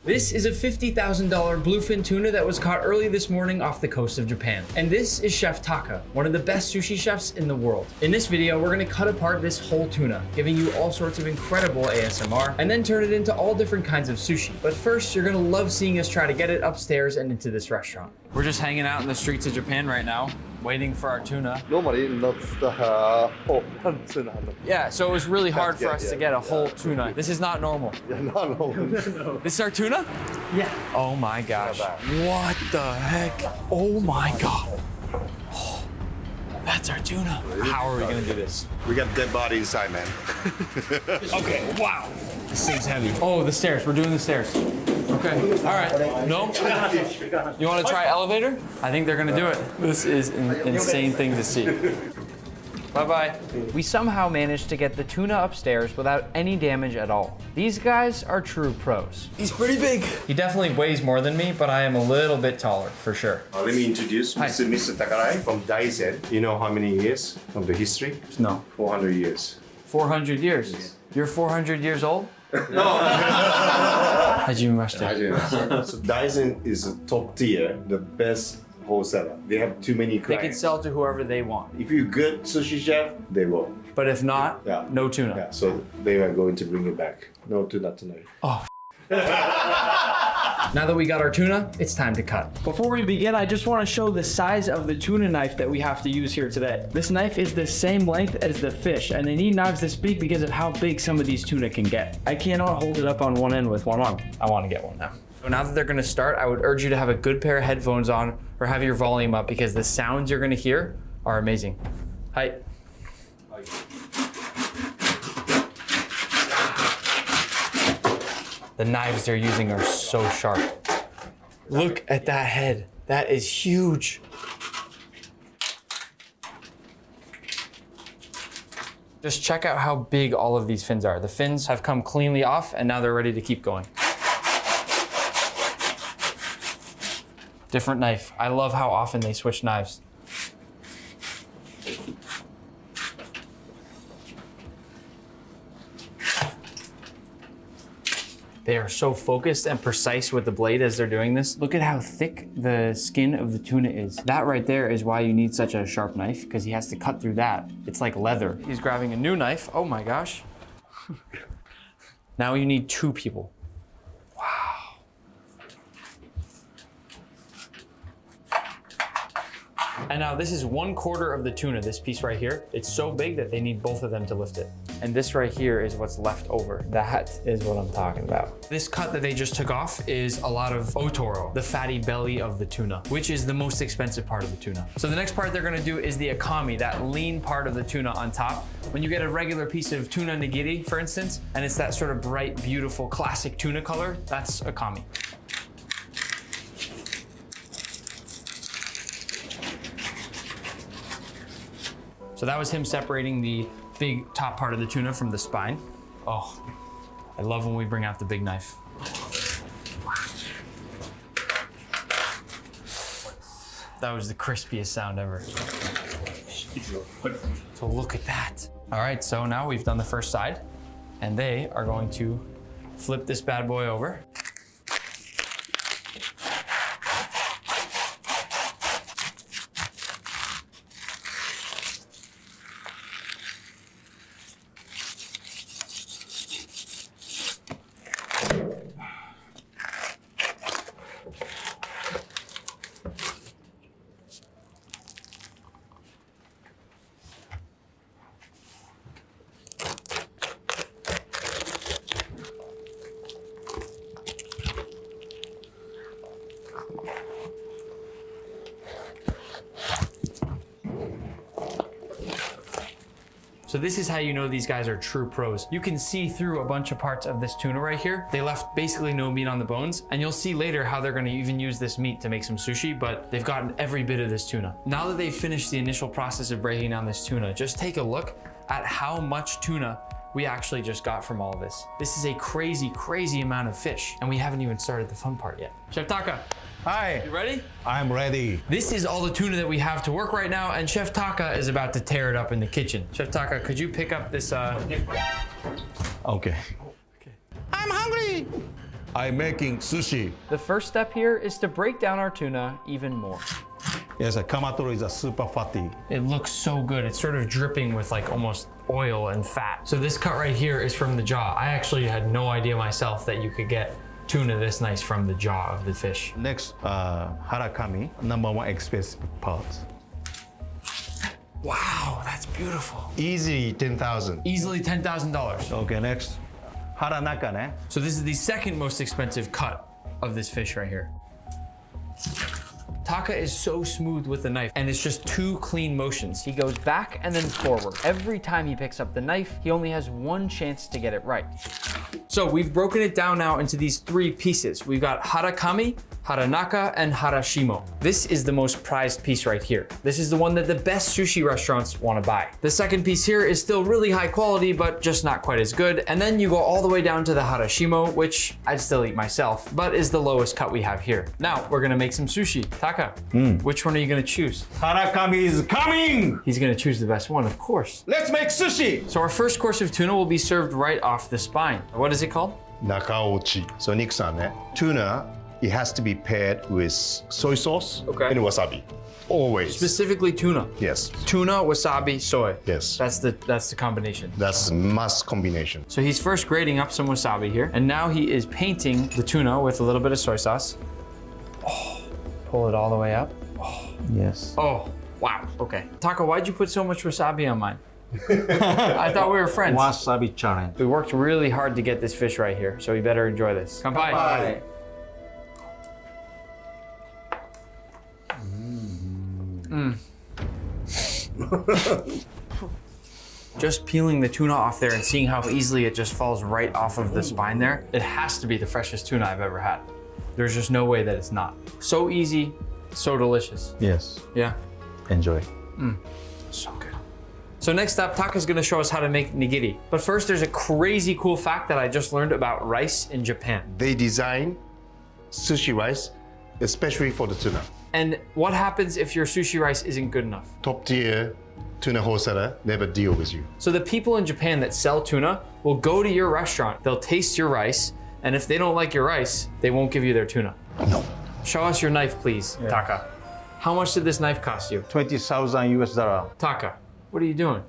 This is a $50,000 bluefin tuna that was caught early this morning off the coast of Japan. And this is Chef Taka, one of the best sushi chefs in the world. In this video, we're gonna cut apart this whole tuna, giving you all sorts of incredible ASMR, and then turn it into all different kinds of sushi. But first, you're gonna love seeing us try to get it upstairs and into this restaurant. We're just hanging out in the streets of Japan right now, waiting for our tuna. Nobody loves the whole tuna. Yeah, so it was really hard for us to get a whole tuna. This is not normal. Yeah, not normal. This is our tuna? Yeah. Oh my gosh. What the heck? Oh my God. Oh, that's our tuna. How are we gonna do this? We got dead body inside, man. Okay, wow. This thing's heavy. Oh, the stairs, we're doing the stairs. Okay, all right. No? You wanna try elevator? I think they're gonna do it. This is an insane thing to see. Bye-bye. We somehow managed to get the tuna upstairs without any damage at all. These guys are true pros. He's pretty big. He definitely weighs more than me, but I am a little bit taller, for sure. Let me introduce Mr. Takarai from Daisen. You know how many years of the history? No. 400 years. 400 years? Yeah. You're 400 years old? No. Hajime So Daisen is a top tier, the best wholesaler. They have too many clients. They can sell to whoever they want. If you're good sushi chef, they will. But if not, Yeah. no tuna. Yeah, so they are going to bring it back. No tuna tonight. Oh. Now that we got our tuna, it's time to cut. Before we begin, I just want to show the size of the tuna knife that we have to use here today. This knife is the same length as the fish, and they need knives this big because of how big some of these tuna can get. I cannot hold it up on one end with one arm. I want to get one now. So now that they're gonna start, I would urge you to have a good pair of headphones on or have your volume up because the sounds you're gonna hear are amazing. Hi. The knives they're using are so sharp. Look at that head. That is huge. Just check out how big all of these fins are. The fins have come cleanly off and now they're ready to keep going. Different knife. I love how often they switch knives. They are so focused and precise with the blade as they're doing this. Look at how thick the skin of the tuna is. That right there is why you need such a sharp knife, because he has to cut through that. It's like leather. He's grabbing a new knife. Oh my gosh. Now you need two people. And now this is 1/4 of the tuna, this piece right here. It's so big that they need both of them to lift it. And this right here is what's left over. That is what I'm talking about. This cut that they just took off is a lot of otoro, the fatty belly of the tuna, which is the most expensive part of the tuna. So the next part they're gonna do is the akami, that lean part of the tuna on top. When you get a regular piece of tuna nigiri, for instance, and it's that sort of bright, beautiful, classic tuna color, that's akami. So that was him separating the big top part of the tuna from the spine. Oh, I love when we bring out the big knife. That was the crispiest sound ever. So look at that. All right, so now we've done the first side and they are going to flip this bad boy over. So this is how you know these guys are true pros. You can see through a bunch of parts of this tuna right here. They left basically no meat on the bones, and you'll see later how they're gonna even use this meat to make some sushi, but they've gotten every bit of this tuna. Now that they've finished the initial process of breaking down this tuna, just take a look at how much tuna we actually just got from all of this. This is a crazy, crazy amount of fish, and we haven't even started the fun part yet. Chef Taka, Hi. you ready? I'm ready. This is all the tuna that we have to work right now, and Chef Taka is about to tear it up in the kitchen. Chef Taka, could you pick up this? Okay. I'm hungry. I'm making sushi. The first step here is to break down our tuna even more. Yes, kamatoro is a super fatty. It looks so good. It's sort of dripping with like almost oil and fat. So this cut right here is from the jaw. I actually had no idea myself that you could get tuna this nice from the jaw of the fish. Next, harakami, number one expensive part. Wow, that's beautiful. Easily 10,000. Easily $10,000. Okay, next, haranaka ne. So this is the second most expensive cut of this fish right here. Taka is so smooth with the knife, and it's just two clean motions. He goes back and then forward. Every time he picks up the knife, he only has one chance to get it right. So we've broken it down now into these three pieces. We've got harakami, haranaka, and harashimo. This is the most prized piece right here. This is the one that the best sushi restaurants want to buy. The second piece here is still really high quality, but just not quite as good. And then you go all the way down to the harashimo, which I'd still eat myself, but is the lowest cut we have here. Now we're gonna make some sushi. Taka, which one are you gonna choose? Harakami is coming! He's gonna choose the best one, of course. Let's make sushi! So our first course of tuna will be served right off the spine. What is it called? Nakaochi. So Nick-san, tuna, it has to be paired with soy sauce Okay. and wasabi. Always. Specifically tuna. Yes. Tuna, wasabi, soy. Yes. That's the combination. That's a must combination. So he's first grating up some wasabi here, and now he is painting the tuna with a little bit of soy sauce. Oh, pull it all the way up. Yes. Oh, wow. Okay. Taka, why'd you put so much wasabi on mine? I thought we were friends. Wasabi challenge. We worked really hard to get this fish right here, so we better enjoy this. Kanpai. Bye. Just peeling the tuna off there and seeing how easily it just falls right off of the spine there, it has to be the freshest tuna I've ever had. There's just no way that it's not. So easy, so delicious. Yes, Yeah, enjoy. so good. So next up, Taka's gonna show us how to make nigiri. But first, there's a crazy cool fact that I just learned about rice in Japan. They design sushi rice especially for the tuna. And what happens if your sushi rice isn't good enough? Top tier tuna wholesaler never deal with you. So the people in Japan that sell tuna will go to your restaurant, they'll taste your rice, and if they don't like your rice, they won't give you their tuna. No. Show us your knife, please, Taka. How much did this knife cost you? 20,000 US dollar. Taka, what are you doing?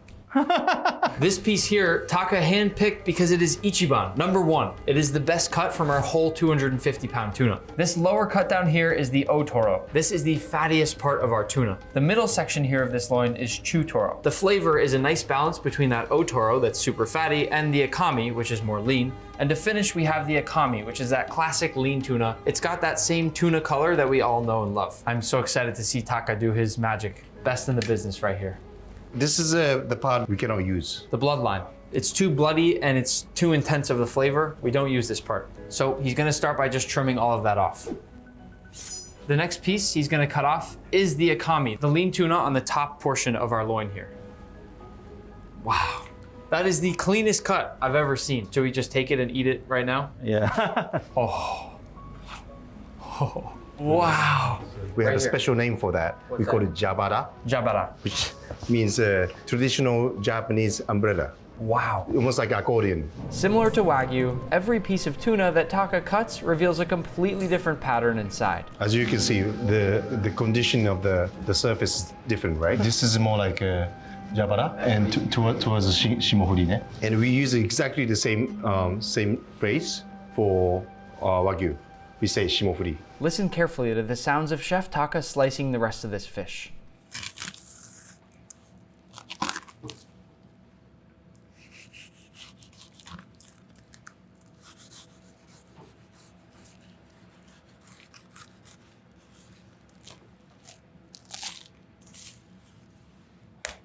This piece here, Taka handpicked because it is Ichiban, number one. It is the best cut from our whole 250-pound tuna. This lower cut down here is the otoro. This is the fattiest part of our tuna. The middle section here of this loin is chutoro. The flavor is a nice balance between that otoro that's super fatty and the akami, which is more lean. And to finish, we have the akami, which is that classic lean tuna. It's got that same tuna color that we all know and love. I'm so excited to see Taka do his magic. Best in the business right here. This is the part we cannot use. The bloodline. It's too bloody and it's too intense of the flavor. We don't use this part. So he's gonna start by just trimming all of that off. The next piece he's gonna cut off is the akami, the lean tuna on the top portion of our loin here. Wow. That is the cleanest cut I've ever seen. Should we just take it and eat it right now? Yeah. Wow. We have Right a here. special name for that. We call it jabara, Jabara. which means traditional Japanese umbrella, Wow. almost like accordion. Similar to Wagyu, every piece of tuna that Taka cuts reveals a completely different pattern inside. As you can see, the condition of the surface is different, right? This is more like a jabara and towards the shimofuri. Ne? And we use exactly the same phrase for Wagyu. We say shimofuri. Listen carefully to the sounds of Chef Taka slicing the rest of this fish.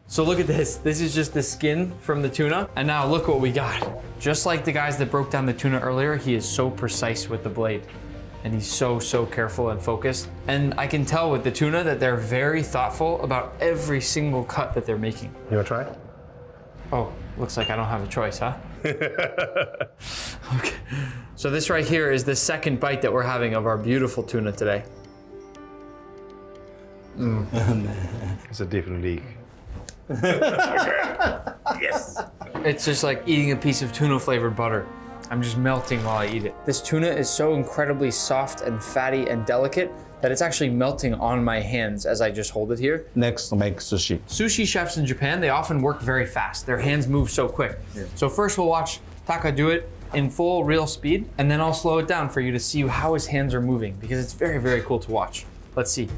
So look at this. This is just the skin from the tuna. And now look what we got. Just like the guys that broke down the tuna earlier, he is so precise with the blade. And he's so careful and focused. And I can tell with the tuna that they're very thoughtful about every single cut that they're making. You wanna try? Oh, looks like I don't have a choice, huh? Okay. So this right here is the second bite that we're having of our beautiful tuna today. It's a different league. It's just like eating a piece of tuna flavored butter. I'm just melting while I eat it. This tuna is so incredibly soft and fatty and delicate that it's actually melting on my hands as I just hold it here. Next, make sushi. Sushi chefs in Japan, they often work very fast. Their hands move so quick. So first we'll watch Taka do it in full real speed, and then I'll slow it down for you to see how his hands are moving because it's very, very cool to watch. Let's see.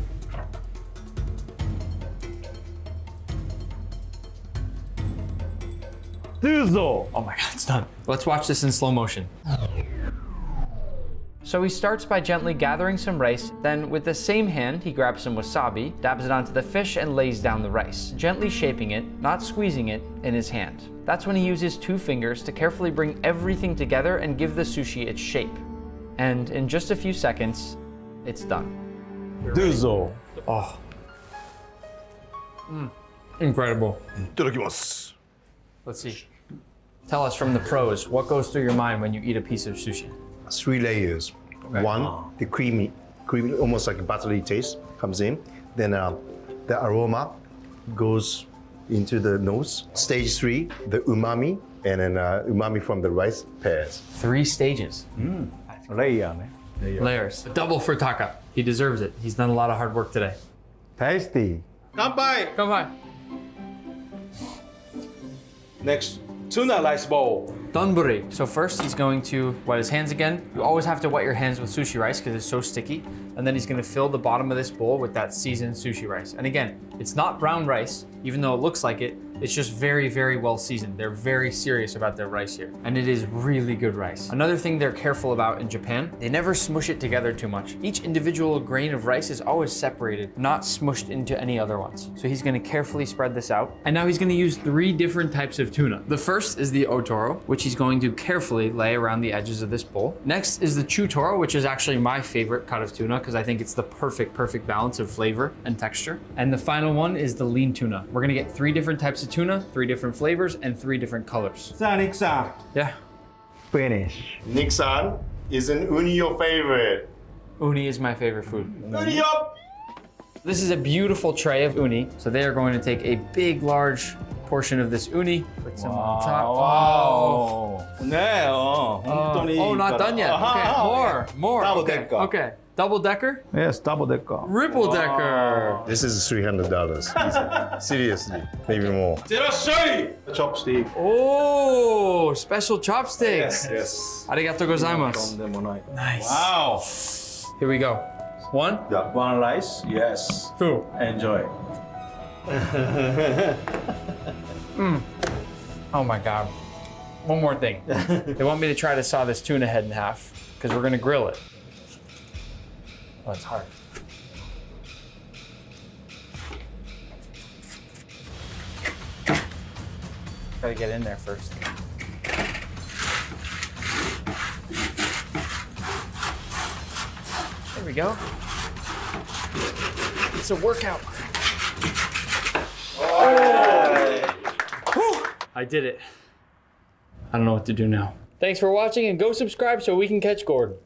Oh my God, it's done. Let's watch this in slow motion. So he starts by gently gathering some rice, then with the same hand, he grabs some wasabi, dabs it onto the fish and lays down the rice, gently shaping it, not squeezing it, in his hand. That's when he uses 2 fingers to carefully bring everything together and give the sushi its shape. And in just a few seconds, it's done. Oh. Incredible. いただきます。 Let's see. Tell us from the pros, what goes through your mind when you eat a piece of sushi? 3 layers. One, the creamy, almost like a buttery taste comes in. Then the aroma goes into the nose. Stage 3, the umami, and then umami from the rice pairs. 3 stages. レイヤーね。 Layers. Double for Taka. He deserves it. He's done a lot of hard work today. Tasty. 乾杯 Come on. Next, tuna rice bowl. Donburi. So first he's going to wet his hands again. You always have to wet your hands with sushi rice because it's so sticky. And then he's gonna fill the bottom of this bowl with that seasoned sushi rice. And again, it's not brown rice, even though it looks like it. It's just very, very well seasoned. They're very serious about their rice here. And it is really good rice. Another thing they're careful about in Japan, they never smush it together too much. Each individual grain of rice is always separated, not smushed into any other ones. So he's gonna carefully spread this out. And now he's gonna use 3 different types of tuna. The first is the otoro, which he's going to carefully lay around the edges of this bowl. Next is the chutoro, which is actually my favorite cut of tuna because I think it's the perfect balance of flavor and texture. And the final one is the lean tuna. We're gonna get 3 different types of tuna, 3 different flavors, and 3 different colors. さあ、ニックさん。Yeah. Finish. Nick-san, isn't uni your favorite? Uni is my favorite food. Uni up! This is a beautiful tray of uni. So they are going to take a big, large portion of this uni, put some on top. Wow. ねえ、本当にいいから。 Oh, not done yet. Okay, more. Double Okay, decker. okay. Double decker? Yes, double decker. Ripple decker. This is $300. Seriously, maybe more. いってらっしゃい Chopstick. Oh, special chopsticks. Yes. Arigatou と gozaimasu. んでもない。 Nice. Wow. Here we go. 1, One rice, yes. 2. Enjoy. Oh my God. One more thing. They want me to try to saw this tuna head in half because we're gonna grill it. Oh, it's hard. Gotta get in there first. There we go. It's a workout. Whew. I did it. I don't know what to do now. Thanks for watching and go subscribe so we can catch Gordon.